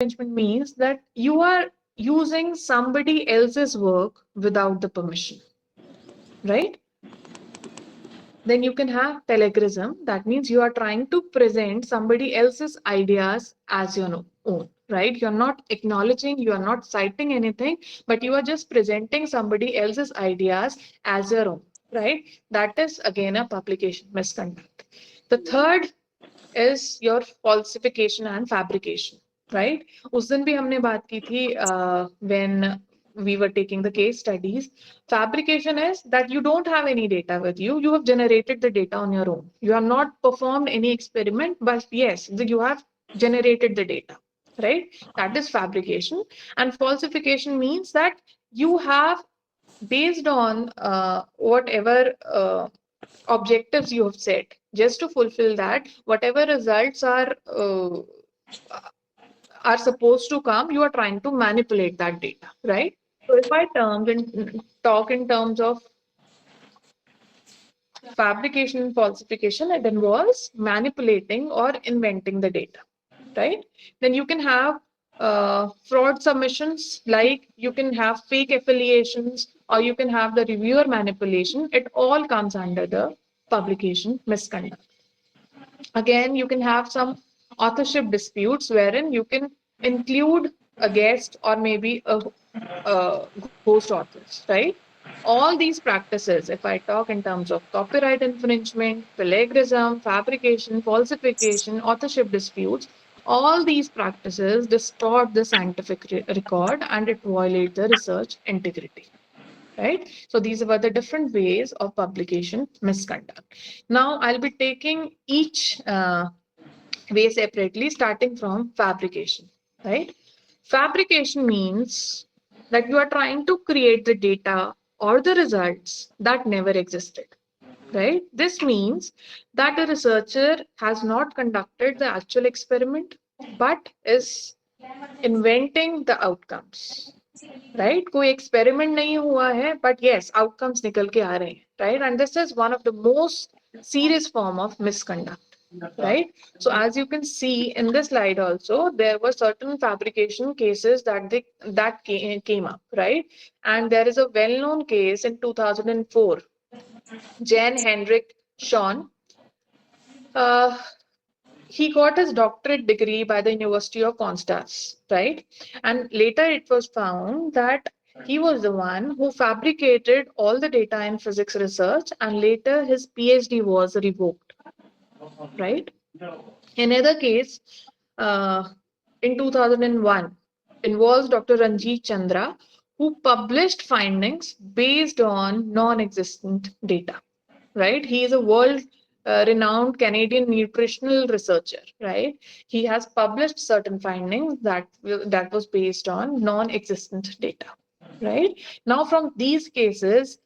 infringement means that you are using somebody else's work without the permission, right? Then you can have plagiarism. That means you are trying to present somebody else's ideas as your own, right? You're not acknowledging, you are not citing anything, but you are just presenting somebody else's ideas as your own, right? That is again a publication misconduct. The third is your falsification and fabrication, right? उस दिन भी हमने बात की थी when we were taking the case studies. Fabrication is that you don't have any data with you. You have generated the data on your own. You have not performed any experiment, but yes, you have generated the data, right? That is fabrication. And falsification means that you have, based on whatever objectives you have set, just to fulfill that, whatever results are supposed to come, you are trying to manipulate that data, right? So if I talk in terms of fabrication and falsification, it involves manipulating or inventing the data, right? Then you can have fraud submissions, like you can have fake affiliations, or you can have the reviewer manipulation. It all comes under the publication misconduct. Again, you can have some authorship disputes wherein you can include a guest or maybe a ghost authors, right? All these practices, if I talk in terms of copyright infringement, plagiarism, fabrication, falsification, authorship disputes, all these practices distort the scientific record and it violates the research integrity, right? So these were the different ways of publication misconduct. Now I'll be taking each way separately, starting from fabrication, right? Fabrication means that you are trying to create the data or the results that never existed, right? This means that a researcher has not conducted the actual experiment, but is inventing the outcomes, right? कोई experiment नहीं हुआ है, but yes, outcomes निकल के आ रहे हैं, right? And this is one of the most serious form of misconduct, right? So as you can see in this slide also, there were certain fabrication cases that came up, right? And there is a well-known case in 2004, Jan Henrik Sean. Uh, he got his doctorate degree by the University of Constance, right? And later it was found that he was the one who fabricated all the data in physics research, and later his PhD was revoked, right? Another case in 2001 involves Dr. Ranjit Chandra, who published findings based on non-existent data, right? He is a world renowned Canadian nutritional researcher, right? He has published certain findings that was based on non-existent data, right? Now, from these cases,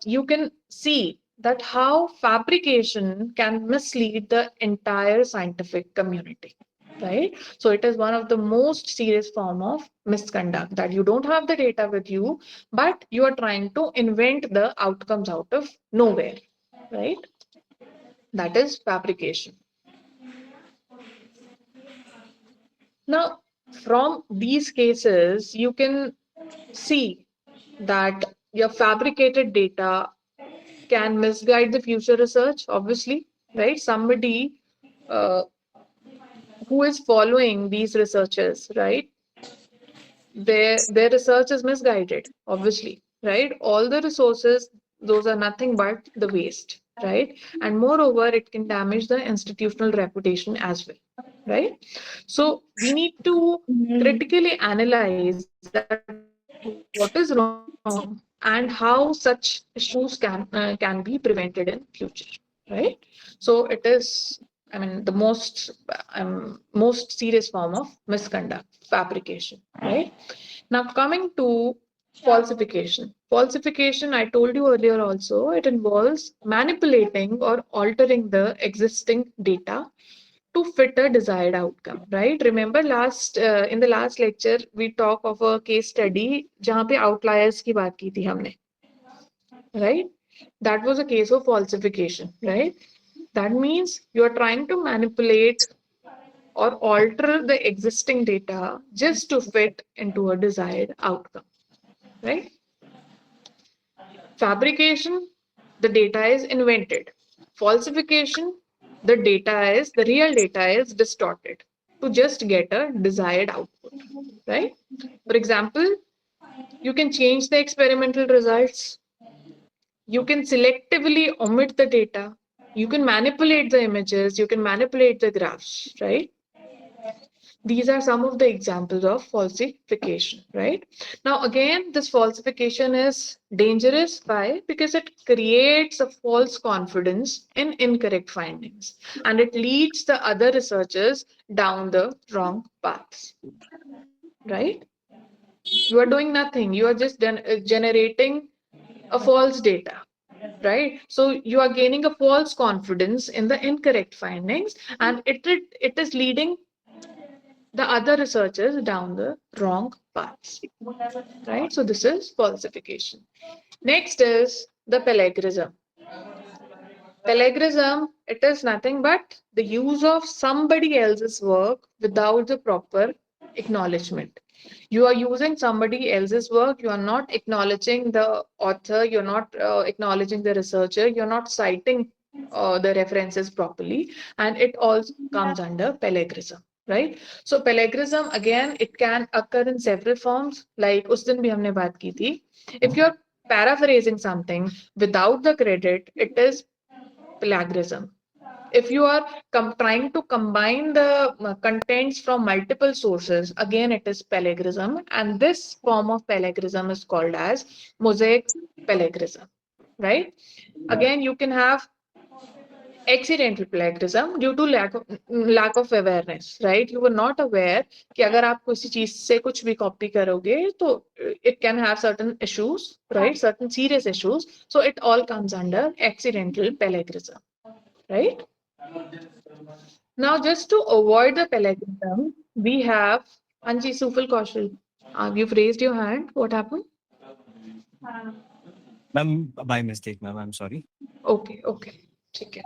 you can see that how fabrication can mislead the entire scientific community, right? So it is one of the most serious form of misconduct, that you don't have the data with you, but you are trying to invent the outcomes out of nowhere, right? That is fabrication. Now, from these cases, you can see that your fabricated data can misguide the future research, obviously, right? Somebody uh, who is following these researchers, right? Their research is misguided, obviously, right? All the resources, those are nothing but the waste, right? And moreover, it can damage the institutional reputation as well, right? So we need to critically analyze that what is wrong and how such issues can be prevented in future, right? So it is, I mean, the most serious form of misconduct, fabrication, right? Now, coming to falsification. Falsification, I told you earlier also, it involves manipulating or altering the existing data to fit a desired outcome, right? Remember last in the last lecture we talk of a case study जहाँ पे outliers की बात की थी हमने, right? That was a case of falsification, right? That means you are trying to manipulate or alter the existing data just to fit into a desired outcome, right? Fabrication, the data is invented. Falsification, the real data is distorted to just get a desired output, right? For example, you can change the experimental results. You can selectively omit the data. You can manipulate the images. You can manipulate the graphs, right? These are some of the examples of falsification, right? Now, again, this falsification is dangerous. Why? Because it creates a false confidence in incorrect findings and it leads the other researchers down the wrong paths, right? You are doing nothing. You are just generating a false data, right? So you are gaining a false confidence in the incorrect findings and it is leading the other researchers down the wrong paths, right? So this is falsification. Next is the plagiarism. Plagiarism, it is nothing but the use of somebody else's work without the proper acknowledgement. You are using somebody else's work, you are not acknowledging the author, you're not acknowledging the researcher, you're not citing the references properly, and it also comes under plagiarism, right? So plagiarism, again, it can occur in several forms, like उस दिन भी हमने बात की थी. If you're paraphrasing something without the credit, it is plagiarism. If you are trying to combine the contents from multiple sources, again it is plagiarism, and this form of plagiarism is called as mosaic plagiarism, right? Again, you can have accidental plagiarism due to lack of awareness, right? You were not aware कि अगर आप किसी चीज से कुछ भी copy करोगे तो it can have certain issues, right? Certain serious issues. So it all comes under accidental plagiarism, right? Now, just to avoid the plagiarism, we have Anji Sufal Kaushal. You've raised your hand. What happened? Ma'am, by mistake, ma'am. I'm sorry. Okay, okay. Okay.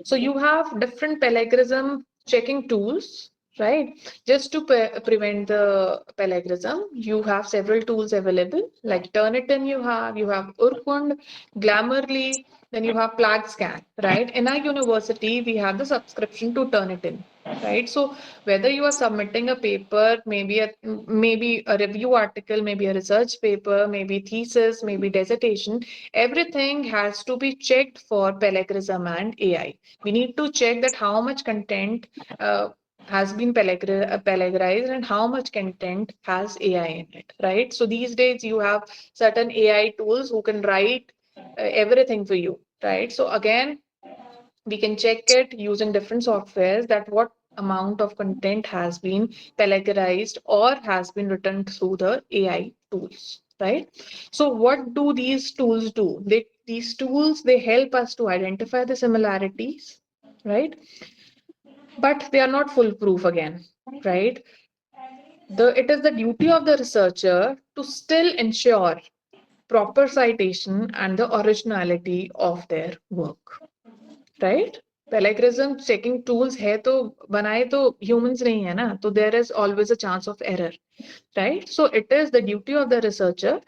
So you have different plagiarism checking tools, right? Just to prevent the plagiarism, you have several tools available, like Turnitin you have Urkund, Grammarly, then you have PlagScan, right? In our university, we have the subscription to Turnitin, right? So whether you are submitting a paper, maybe a review article, maybe a research paper, maybe thesis, maybe dissertation, everything has to be checked for plagiarism and AI. We need to check that how much content has been plagiarized and how much content has AI in it, right? So these days you have certain AI tools who can write everything for you, right? So again, we can check it using different softwares that what amount of content has been plagiarized or has been written through the AI tools, right? So what do these tools do? These tools, they help us to identify the similarities, right? But they are not foolproof again, right? It is the duty of the researcher to still ensure proper citation and the originality of their work, right? Plagiarism checking tools है तो बनाए तो humans नहीं है ना, तो there is always a chance of error, right? So it is the duty of the researcher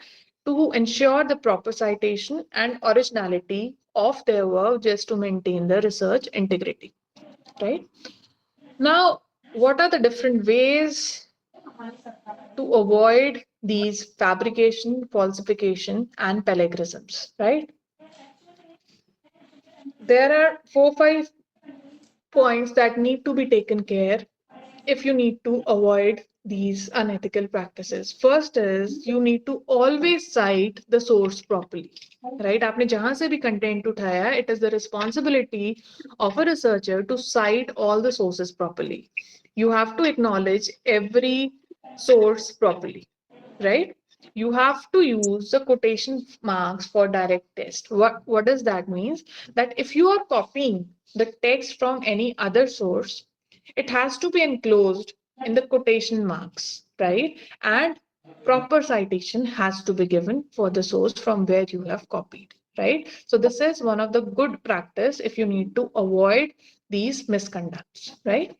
to ensure the proper citation and originality of their work just to maintain the research integrity, right? Now, what are the different ways to avoid these fabrication, falsification, and plagiarisms, right? There are 4, 5 points that need to be taken care if you need to avoid these unethical practices. First is you need to always cite the source properly, right? आपने जहां से भी content उठाया, it is the responsibility of a researcher to cite all the sources properly. You have to acknowledge every source properly, right? You have to use the quotation marks for direct test. What does that mean? That if you are copying the text from any other source, it has to be enclosed in the quotation marks, right? And proper citation has to be given for the source from where you have copied, right? So this is one of the good practice if you need to avoid these misconducts, right?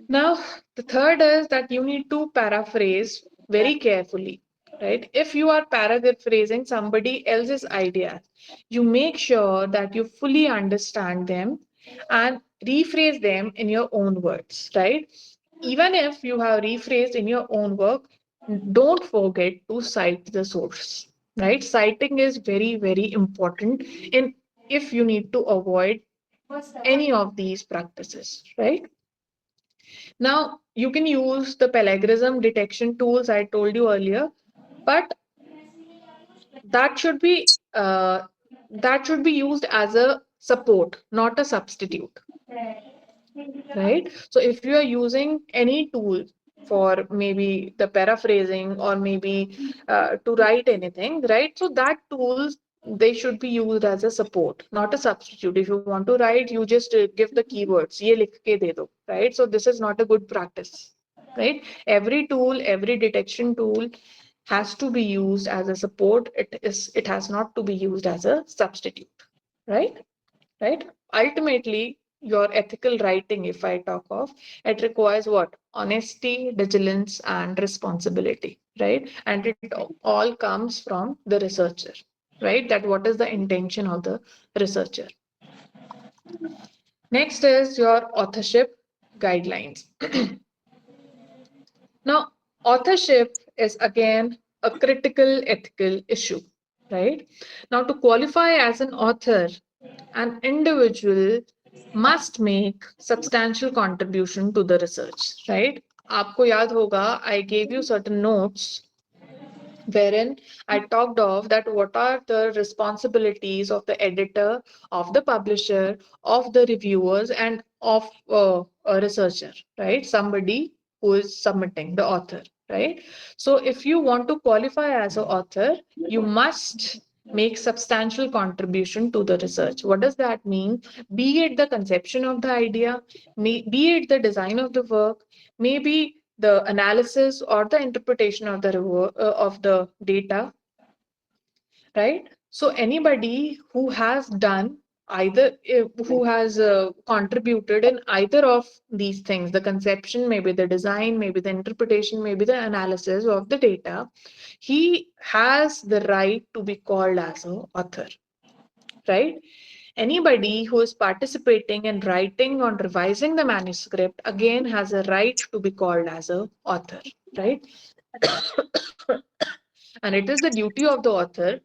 Now, the third is that you need to paraphrase very carefully, right? If you are paraphrasing somebody else's ideas, you make sure that you fully understand them and rephrase them in your own words, right? Even if you have rephrased in your own work, don't forget to cite the source, right? Citing is very, very important in if you need to avoid any of these practices, right? Now, you can use the plagiarism detection tools I told you earlier, but that should be used as a support, not a substitute, right? So if you are using any tool for maybe the paraphrasing or maybe to write anything, right? So that tools they should be used as a support, not a substitute. If you want to write, you just give the keywords, ye likh ke de do, right? So this is not a good practice, right? Every tool, every detection tool has to be used as a support. It has not to be used as a substitute, right? Right? Ultimately, your ethical writing, if I talk of, it requires what? Honesty, vigilance, and responsibility, right? And it all comes from the researcher, right? That what is the intention of the researcher. Next is your authorship guidelines. Now, authorship is again a critical ethical issue, right? Now, to qualify as an author, an individual must make substantial contribution to the research, right? आपको याद होगा, I gave you certain notes wherein I talked of that what are the responsibilities of the editor, of the publisher, of the reviewers, and of a researcher, right? Somebody who is submitting, the author, right? So if you want to qualify as an author, you must make substantial contribution to the research. What does that mean? Be it the conception of the idea, be it the design of the work, maybe the analysis or the interpretation of of the data, right? So anybody who has done either who has contributed in either of these things, the conception, maybe the design, maybe the interpretation, maybe the analysis of the data, he has the right to be called as an author, right? Anybody who is participating in writing or revising the manuscript again has a right to be called as a author, right? And it is the duty of the author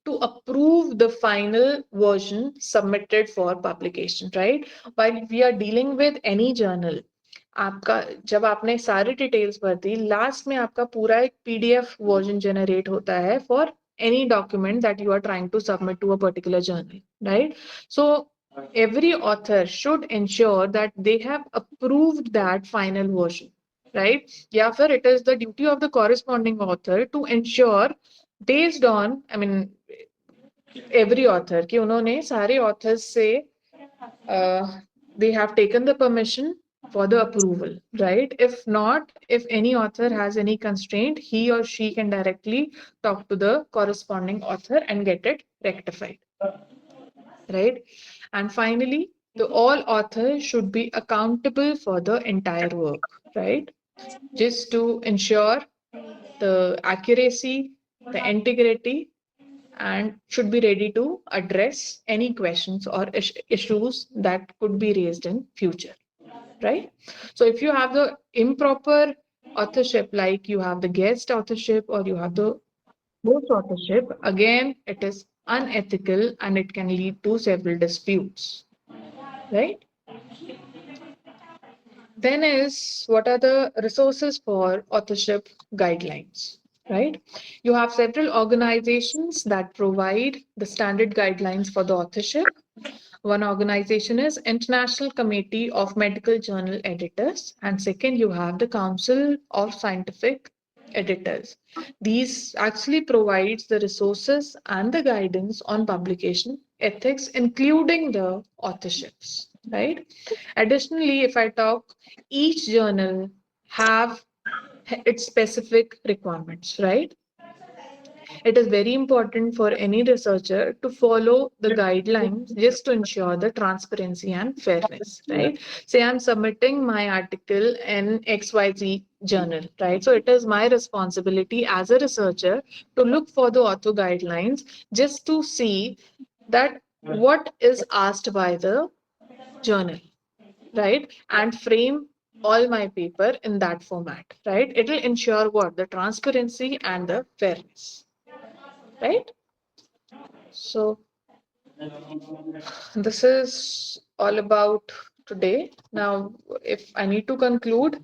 to approve the final version submitted for publication, right? While we are dealing with any journal, आपका जब आपने सारी details भर दी, last में आपका पूरा एक PDF version generate होता है for any document that you are trying to submit to a particular journal, right? So every author should ensure that they have approved that final version, right? Yeah, फिर it is the duty of the corresponding author to ensure based on, I mean, every author कि उन्होंने सारे authors से they have taken the permission for the approval, right? If not, if any author has any constraint, he or she can directly talk to the corresponding author and get it rectified, right? And finally, the all authors should be accountable for the entire work, right? Just to ensure the accuracy, the integrity, and should be ready to address any questions or issues that could be raised in future, right? So if you have the improper authorship, like you have the guest authorship or you have the host authorship, again, it is unethical and it can lead to several disputes, right? Then is what are the resources for authorship guidelines, right? You have several organizations that provide the standard guidelines for the authorship. One organization is International Committee of Medical Journal Editors, and second, you have the Council of Scientific Editors. These actually provides the resources and the guidance on publication ethics, including the authorships, right? Additionally, if I talk, each journal have its specific requirements, right? It is very important for any researcher to follow the guidelines just to ensure the transparency and fairness, right? Say I'm submitting my article in XYZ journal, right? So it is my responsibility as a researcher to look for the author guidelines just to see that what is asked by the journal, right? And frame all my paper in that format, right? It will ensure what? The transparency and the fairness, right? So this is all about today. Now, if I need to conclude,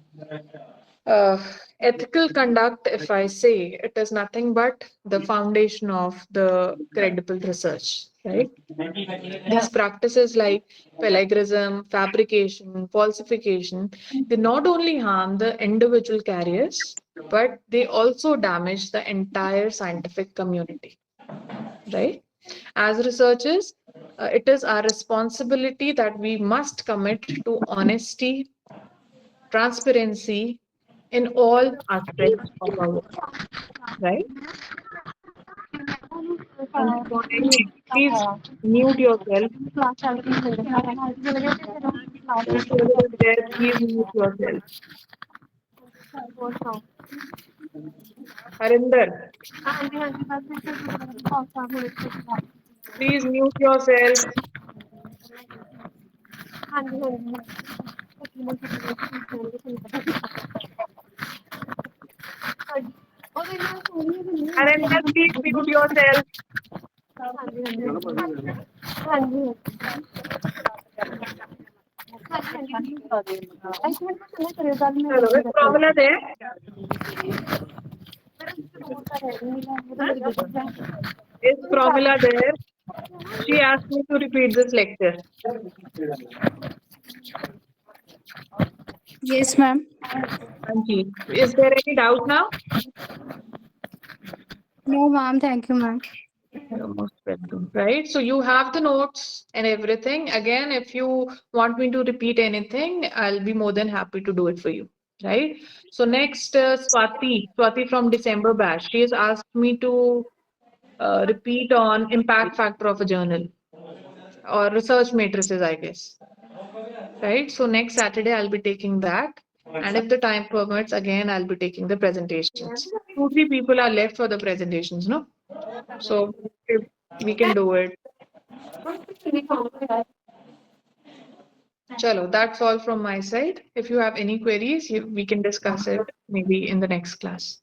uh, ethical conduct, if I say, it is nothing but the foundation of the credible research, right? These practices like plagiarism, fabrication, falsification, they not only harm the individual carriers, but they also damage the entire scientific community, right? As researchers, it is our responsibility that we must commit to honesty, transparency in all aspects of our work, right? And please mute yourself. Whoever is there, please mute yourself. Harinder, please mute yourself. Harinder, please mute yourself. Hello, is Pramila there? Is Pramila there? She asked me to repeat this lecture. Yes, ma'am. Thank you. Is there any doubt now? No, ma'am. Thank you, ma'am. You're most welcome. Right. So you have the notes and everything. Again, if you want me to repeat anything, I'll be more than happy to do it for you. Right. So next, Swati from December batch, she has asked me to repeat on impact factor of a journal or research matrices, I guess. Right. So next Saturday, I'll be taking that. And if the time permits, again, I'll be taking the presentations. 2, 3 people are left for the presentations, no? So if we can do it. Chalo, that's all from my side. If you have any queries, we can discuss it maybe in the next class.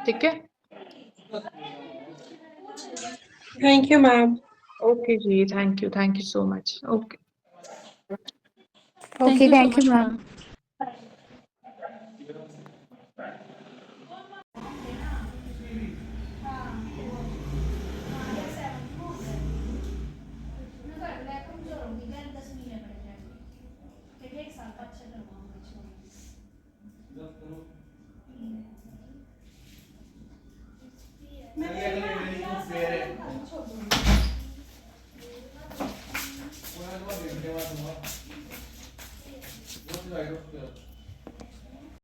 ठीक है? Thank you, ma'am. Okay, ji, thank you. Thank you so much. Okay. Okay, thank you, ma'am.